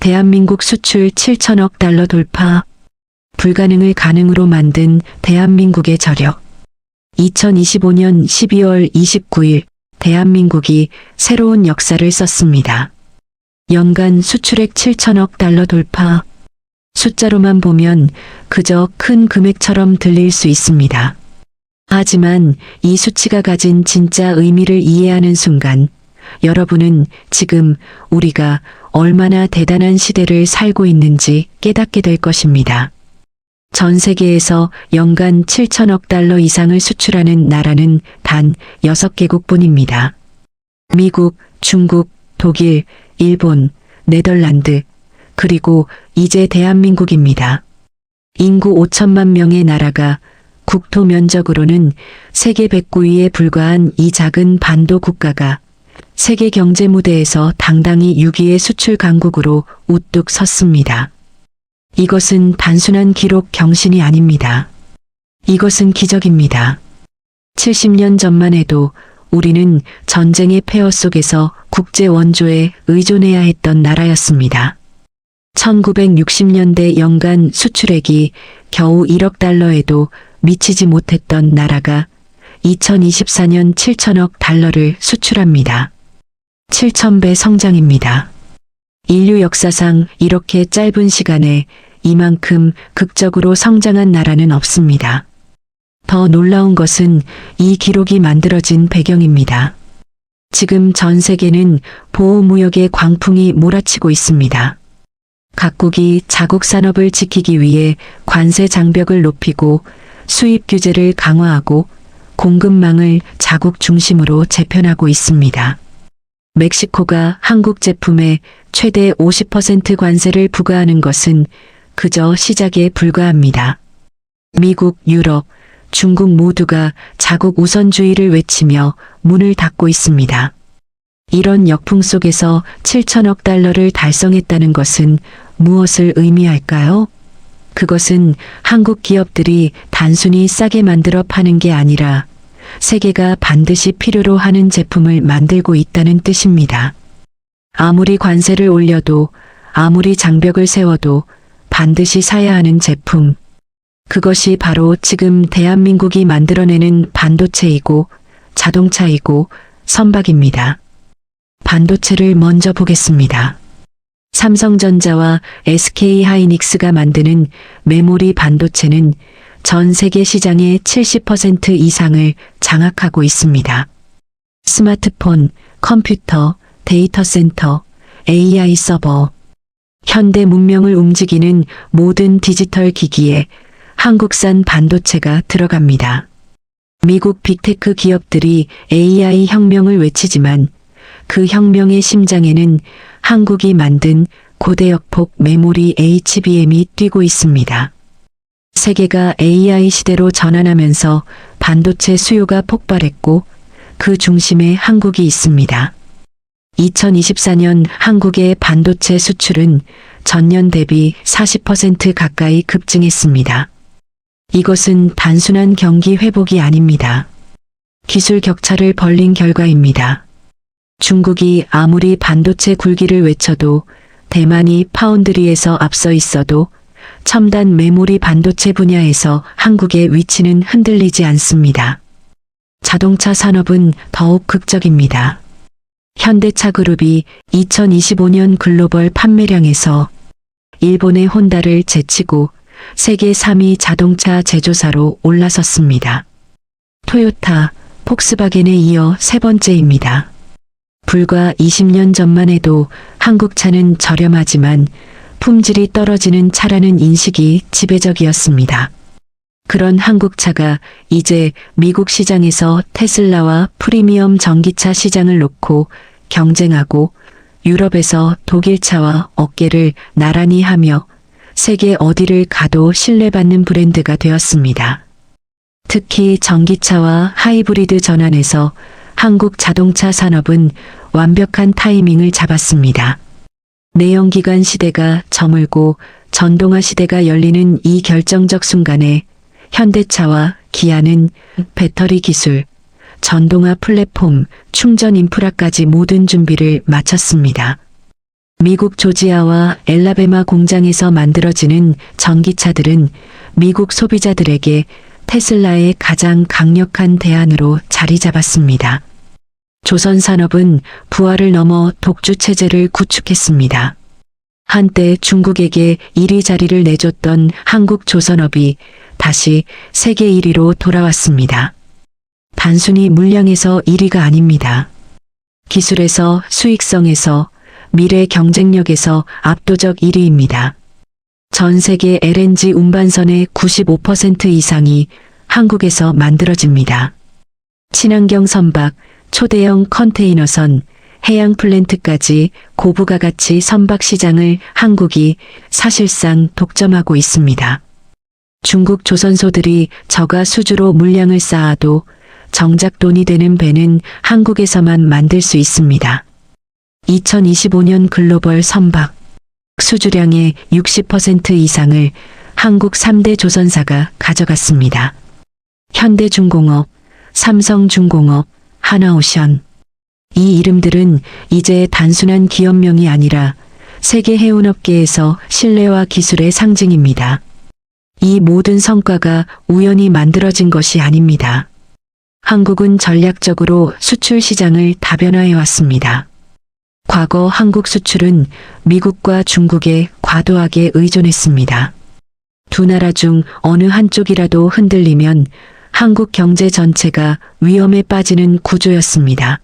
대한민국 수출 7천억 달러 돌파. 불가능을 가능으로 만든 대한민국의 저력. 2025년 12월 29일 대한민국이 새로운 역사를 썼습니다. 연간 수출액 7천억 달러 돌파. 숫자로만 보면 그저 큰 금액처럼 들릴 수 있습니다. 하지만 이 수치가 가진 진짜 의미를 이해하는 순간 여러분은 지금 우리가 얼마나 대단한 시대를 살고 있는지 깨닫게 될 것입니다. 전 세계에서 연간 7천억 달러 이상을 수출하는 나라는 단 6개국뿐입니다. 미국, 중국, 독일, 일본, 네덜란드, 그리고 이제 대한민국입니다. 인구 5천만 명의 나라가 국토 면적으로는 세계 109위에 불과한 이 작은 반도 국가가 세계 경제 무대에서 당당히 6위의 수출 강국으로 우뚝 섰습니다. 이것은 단순한 기록 경신이 아닙니다. 이것은 기적입니다. 70년 전만 해도 우리는 전쟁의 폐허 속에서 국제 원조에 의존해야 했던 나라였습니다. 1960년대 연간 수출액이 겨우 1억 달러에도 미치지 못했던 나라가 2024년 7천억 달러를 수출합니다. 7,000배 성장입니다. 인류 역사상 이렇게 짧은 시간에 이만큼 극적으로 성장한 나라는 없습니다. 더 놀라운 것은 이 기록이 만들어진 배경입니다. 지금 전 세계는 보호무역의 광풍이 몰아치고 있습니다. 각국이 자국 산업을 지키기 위해 관세 장벽을 높이고 수입 규제를 강화하고 공급망을 자국 중심으로 재편하고 있습니다. 멕시코가 한국 제품에 최대 50% 관세를 부과하는 것은 그저 시작에 불과합니다. 미국, 유럽, 중국 모두가 자국 우선주의를 외치며 문을 닫고 있습니다. 이런 역풍 속에서 7천억 달러를 달성했다는 것은 무엇을 의미할까요? 그것은 한국 기업들이 단순히 싸게 만들어 파는 게 아니라 세계가 반드시 필요로 하는 제품을 만들고 있다는 뜻입니다. 아무리 관세를 올려도 아무리 장벽을 세워도 반드시 사야 하는 제품. 그것이 바로 지금 대한민국이 만들어내는 반도체이고 자동차이고 선박입니다. 반도체를 먼저 보겠습니다. 삼성전자와 SK하이닉스가 만드는 메모리 반도체는 전 세계 시장의 70% 이상을 장악하고 있습니다. 스마트폰, 컴퓨터, 데이터 센터, AI 서버, 현대 문명을 움직이는 모든 디지털 기기에 한국산 반도체가 들어갑니다. 미국 빅테크 기업들이 AI 혁명을 외치지만 그 혁명의 심장에는 한국이 만든 고대역폭 메모리 HBM이 뛰고 있습니다. 세계가 AI 시대로 전환하면서 반도체 수요가 폭발했고 그 중심에 한국이 있습니다. 2024년 한국의 반도체 수출은 전년 대비 40% 가까이 급증했습니다. 이것은 단순한 경기 회복이 아닙니다. 기술 격차를 벌린 결과입니다. 중국이 아무리 반도체 굴기를 외쳐도 대만이 파운드리에서 앞서 있어도 첨단 메모리 반도체 분야에서 한국의 위치는 흔들리지 않습니다. 자동차 산업은 더욱 극적입니다. 현대차 그룹이 2025년 글로벌 판매량에서 일본의 혼다를 제치고 세계 3위 자동차 제조사로 올라섰습니다. 토요타, 폭스바겐에 이어 세 번째입니다. 불과 20년 전만 해도 한국 차는 저렴하지만 품질이 떨어지는 차라는 인식이 지배적이었습니다. 그런 한국차가 이제 미국 시장에서 테슬라와 프리미엄 전기차 시장을 놓고 경쟁하고 유럽에서 독일차와 어깨를 나란히 하며 세계 어디를 가도 신뢰받는 브랜드가 되었습니다. 특히 전기차와 하이브리드 전환에서 한국 자동차 산업은 완벽한 타이밍을 잡았습니다. 내연기관 시대가 저물고 전동화 시대가 열리는 이 결정적 순간에 현대차와 기아는 배터리 기술, 전동화 플랫폼, 충전 인프라까지 모든 준비를 마쳤습니다. 미국 조지아와 엘라베마 공장에서 만들어지는 전기차들은 미국 소비자들에게 테슬라의 가장 강력한 대안으로 자리 잡았습니다. 조선 산업은 부활을 넘어 독주 체제를 구축했습니다. 한때 중국에게 1위 자리를 내줬던 한국 조선업이 다시 세계 1위로 돌아왔습니다. 단순히 물량에서 1위가 아닙니다. 기술에서, 수익성에서, 미래 경쟁력에서 압도적 1위입니다. 전 세계 LNG 운반선의 95% 이상이 한국에서 만들어집니다. 친환경 선박, 초대형 컨테이너선, 해양 플랜트까지 고부가 가치 선박 시장을 한국이 사실상 독점하고 있습니다. 중국 조선소들이 저가 수주로 물량을 쌓아도 정작 돈이 되는 배는 한국에서만 만들 수 있습니다. 2025년 글로벌 선박 수주량의 60% 이상을 한국 3대 조선사가 가져갔습니다. 현대중공업, 삼성중공업, 하나오션. 이 이름들은 이제 단순한 기업명이 아니라 세계 해운업계에서 신뢰와 기술의 상징입니다. 이 모든 성과가 우연히 만들어진 것이 아닙니다. 한국은 전략적으로 수출 시장을 다변화해 왔습니다. 과거 한국 수출은 미국과 중국에 과도하게 의존했습니다. 두 나라 중 어느 한쪽이라도 흔들리면 한국 경제 전체가 위험에 빠지는 구조였습니다.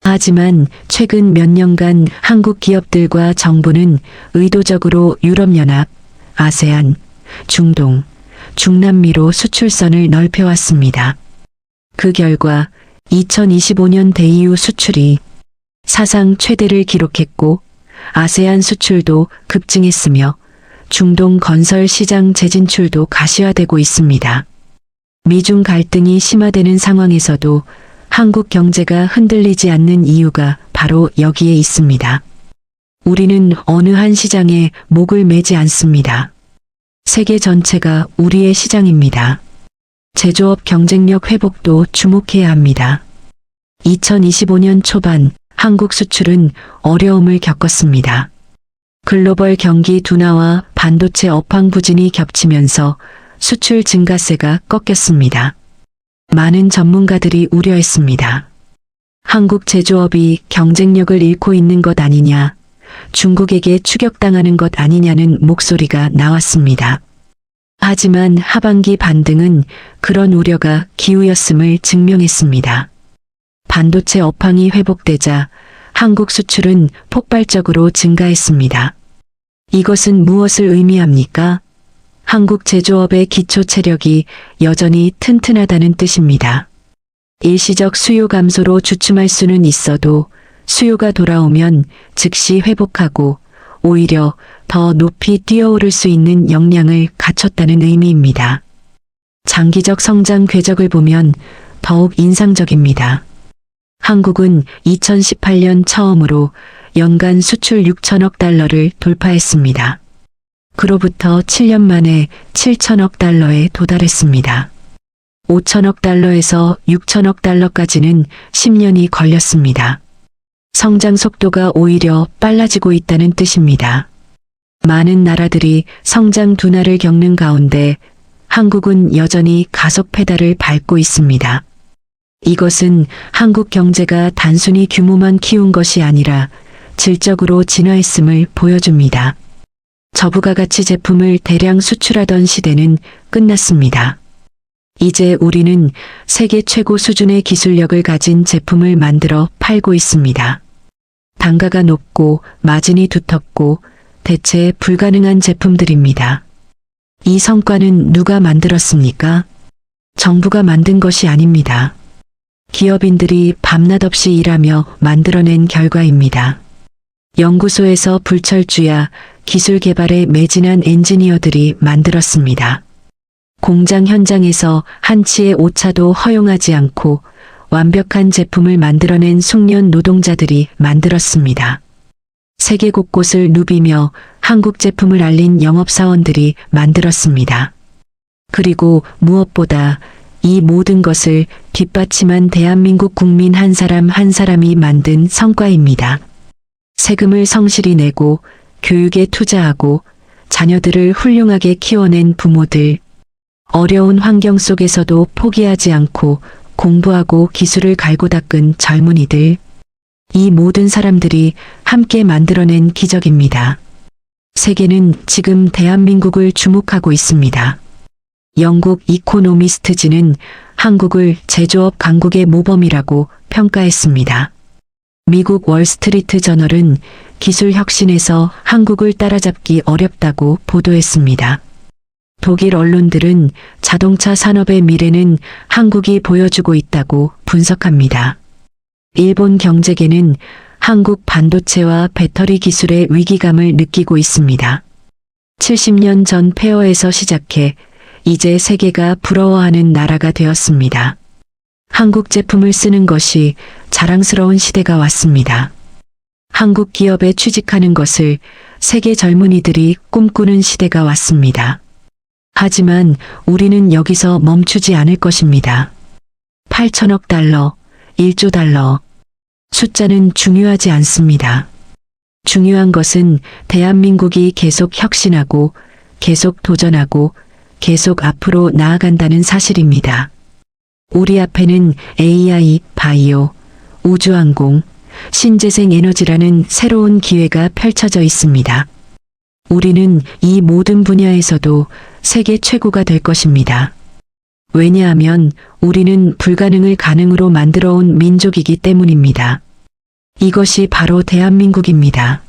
하지만 최근 몇 년간 한국 기업들과 정부는 의도적으로 유럽연합, 아세안, 중동, 중남미로 수출선을 넓혀왔습니다. 그 결과 2025년 대이유 수출이 사상 최대를 기록했고 아세안 수출도 급증했으며 중동 건설 시장 재진출도 가시화되고 있습니다. 미중 갈등이 심화되는 상황에서도 한국 경제가 흔들리지 않는 이유가 바로 여기에 있습니다. 우리는 어느 한 시장에 목을 매지 않습니다. 세계 전체가 우리의 시장입니다. 제조업 경쟁력 회복도 주목해야 합니다. 2025년 초반 한국 수출은 어려움을 겪었습니다. 글로벌 경기 둔화와 반도체 업황 부진이 겹치면서 수출 증가세가 꺾였습니다. 많은 전문가들이 우려했습니다. 한국 제조업이 경쟁력을 잃고 있는 것 아니냐, 중국에게 추격당하는 것 아니냐는 목소리가 나왔습니다. 하지만 하반기 반등은 그런 우려가 기우였음을 증명했습니다. 반도체 업황이 회복되자 한국 수출은 폭발적으로 증가했습니다. 이것은 무엇을 의미합니까? 한국 제조업의 기초 체력이 여전히 튼튼하다는 뜻입니다. 일시적 수요 감소로 주춤할 수는 있어도 수요가 돌아오면 즉시 회복하고 오히려 더 높이 뛰어오를 수 있는 역량을 갖췄다는 의미입니다. 장기적 성장 궤적을 보면 더욱 인상적입니다. 한국은 2018년 처음으로 연간 수출 6천억 달러를 돌파했습니다. 그로부터 7년 만에 7천억 달러에 도달했습니다. 5천억 달러에서 6천억 달러까지는 10년이 걸렸습니다. 성장 속도가 오히려 빨라지고 있다는 뜻입니다. 많은 나라들이 성장 둔화를 겪는 가운데 한국은 여전히 가속 페달을 밟고 있습니다. 이것은 한국 경제가 단순히 규모만 키운 것이 아니라 질적으로 진화했음을 보여줍니다. 저부가 가치 제품을 대량 수출하던 시대는 끝났습니다. 이제 우리는 세계 최고 수준의 기술력을 가진 제품을 만들어 팔고 있습니다. 단가가 높고 마진이 두텁고 대체 불가능한 제품들입니다. 이 성과는 누가 만들었습니까? 정부가 만든 것이 아닙니다. 기업인들이 밤낮 없이 일하며 만들어낸 결과입니다. 연구소에서 불철주야 기술 개발에 매진한 엔지니어들이 만들었습니다. 공장 현장에서 한치의 오차도 허용하지 않고 완벽한 제품을 만들어낸 숙련 노동자들이 만들었습니다. 세계 곳곳을 누비며 한국 제품을 알린 영업사원들이 만들었습니다. 그리고 무엇보다 이 모든 것을 뒷받침한 대한민국 국민 한 사람 한 사람이 만든 성과입니다. 세금을 성실히 내고 교육에 투자하고 자녀들을 훌륭하게 키워낸 부모들. 어려운 환경 속에서도 포기하지 않고 공부하고 기술을 갈고 닦은 젊은이들. 이 모든 사람들이 함께 만들어낸 기적입니다. 세계는 지금 대한민국을 주목하고 있습니다. 영국 이코노미스트지는 한국을 제조업 강국의 모범이라고 평가했습니다. 미국 월스트리트 저널은 기술 혁신에서 한국을 따라잡기 어렵다고 보도했습니다. 독일 언론들은 자동차 산업의 미래는 한국이 보여주고 있다고 분석합니다. 일본 경제계는 한국 반도체와 배터리 기술의 위기감을 느끼고 있습니다. 70년 전 폐허에서 시작해 이제 세계가 부러워하는 나라가 되었습니다. 한국 제품을 쓰는 것이 자랑스러운 시대가 왔습니다. 한국 기업에 취직하는 것을 세계 젊은이들이 꿈꾸는 시대가 왔습니다. 하지만 우리는 여기서 멈추지 않을 것입니다. 8천억 달러, 1조 달러. 숫자는 중요하지 않습니다. 중요한 것은 대한민국이 계속 혁신하고 계속 도전하고 계속 앞으로 나아간다는 사실입니다. 우리 앞에는 AI, 바이오, 우주항공, 신재생 에너지라는 새로운 기회가 펼쳐져 있습니다. 우리는 이 모든 분야에서도 세계 최고가 될 것입니다. 왜냐하면 우리는 불가능을 가능으로 만들어 온 민족이기 때문입니다. 이것이 바로 대한민국입니다.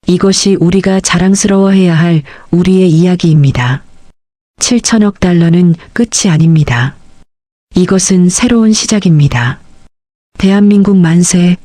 이것이 우리가 자랑스러워해야 할 우리의 이야기입니다. 7천억 달러는 끝이 아닙니다. 이것은 새로운 시작입니다. 대한민국 만세!